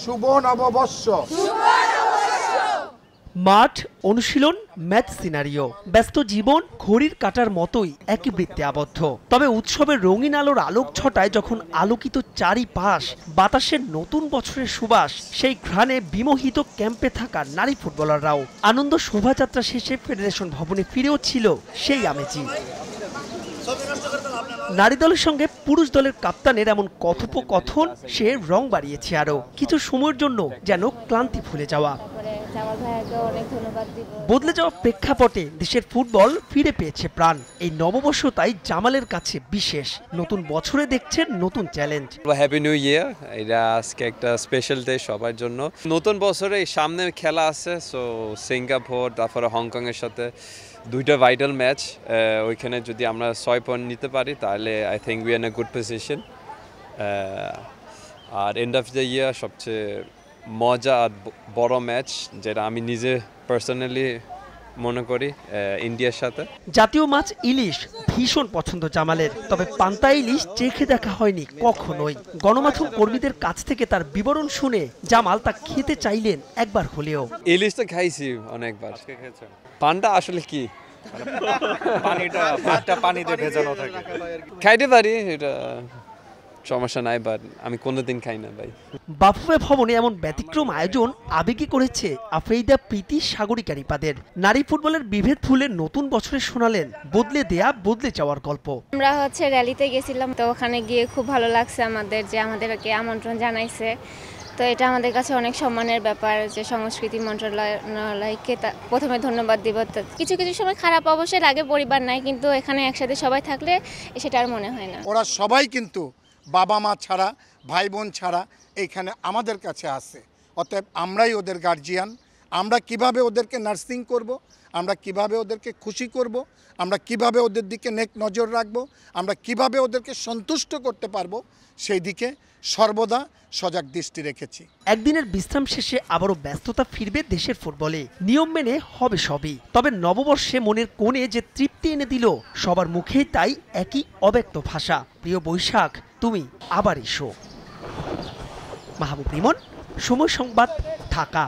শুভ নববর্ষ। মাঠ, অনুশীলন, ম্যাচ সিনারিও, ব্যস্ত জীবন ঘড়ির কাঁটার মতোই একই বৃত্তে আবদ্ধ। তবে উৎসবের রঙিন আলোর আলোক ছটায় যখন আলোকিত চারিপাশ, বাতাসের নতুন বছরের সুবাস, সেই ঘ্রাণে বিমোহিত ক্যাম্পে থাকা নারী ফুটবলাররাও। আনন্দ শোভাযাত্রা শেষে ফেডারেশন ভবনে ফিরেও ছিল সেই আমেজই। নারী দলের সঙ্গে পুরুষ দলের কাপ্তানের এমন কথোপকথন সে রং বাড়িয়েছে আরো কিছু সময়ের জন্য, যেন ক্লান্তি ভুলে যাওয়া। বদলে যাওয়া প্রেক্ষাপটে দেশের ফুটবল ফিরে পেয়েছে প্রাণ। এই নববর্ষ তাই জামালের কাছে বিশেষ। নতুন বছরে দেখছেন নতুন চ্যালেঞ্জ। Happy new year. এটা আজকে একটা স্পেশাল ডে সবার জন্য। নতুন বছরে সামনে খেলা আছে, সো সিঙ্গাপুর তারপরে হংকং এর সাথে দুইটা ভাইটাল ম্যাচ। ওইখানে যদি আমরা 6 পয়েন্ট নিতে পারি তাহলে I think we are in a good position. আর এন্ড অফ দ্য ইয়ার সবচেয়ে মজা আর বড় ম্যাচ, যেটা আমি নিজে পার্সোনালি মনে করি, ইন্ডিয়ার সাথে। জাতীয় মাছ ইলিশ ভীষণ পছন্দ জামালের, তবে পান্তা ইলিশ চেখে দেখা হয়নি কখনোই। গণমাধ্যম কর্মীদের কাছ থেকে তার বিবরণ শুনে জামাল তা খেতে চাইলেন একবার হলেও। ইলিশ তো খাইছি অনেকবার। পান্তা আসলে কি? পানিতে ভেজানো থাকে। খাইতে পারি, এটা সমস্যা নাই, বাট আমি কোনোদিন খাই না ভাই। বাফুফে ভবনে এমন ব্যতিক্রম আয়োজন আবেগে করেছে আফেইদা প্রীতি সাগরিকা রিপাদের। নারী ফুটবলের বিভেদ ভুলে নতুন বছরে শোনালেন বদলে দেয়া বদলে যাওয়ার গল্প। আমরা র্যালিতে গেছিলাম, তো ওখানে গিয়ে খুব ভালো লাগছে আমাদের, যে আমাদেরকে আমন্ত্রণ জানাইছে। তো এটা আমাদের কাছে অনেক সম্মানের ব্যাপার যে সংস্কৃতি মন্ত্রণালয়কে প্রথমে ধন্যবাদ দিব। কিছু কিছু সময় খারাপ অবশ্যই লাগে, পরিবার নাই, কিন্তু এখানে একসাথে সবাই থাকলে সেটা আর মনে হয় না। ওরা সবাই কিন্তু বাবা মা ছাড়া, ভাই বোন ছাড়া এইখানে আমাদের কাছে আসে। অতএব আমরাই ওদের গার্জিয়ান। আমরা কিভাবে ওদেরকে নার্সিং করব, আমরা কিভাবে ওদেরকে খুশি করব, আমরা কিভাবে ওদের দিকে নেক নজর রাখব, আমরা কিভাবে ওদেরকে সন্তুষ্ট করতে পারবো, সেই দিকে সর্বদা সজাগ দৃষ্টি রেখেছি। একদিনের বিশ্রাম শেষে আবারও ব্যস্ততা ফিরবে দেশের ফুটবলে। নিয়ম মেনে হবে সবই, তবে নববর্ষে মনের কোণে যে তৃপ্তি এনে দিল সবার মুখেই তাই একই অব্যক্ত ভাষা, প্রিয় বৈশাখ তুমি আবার এসো। মাহবুব রিমন, সময় সংবাদ, ঢাকা।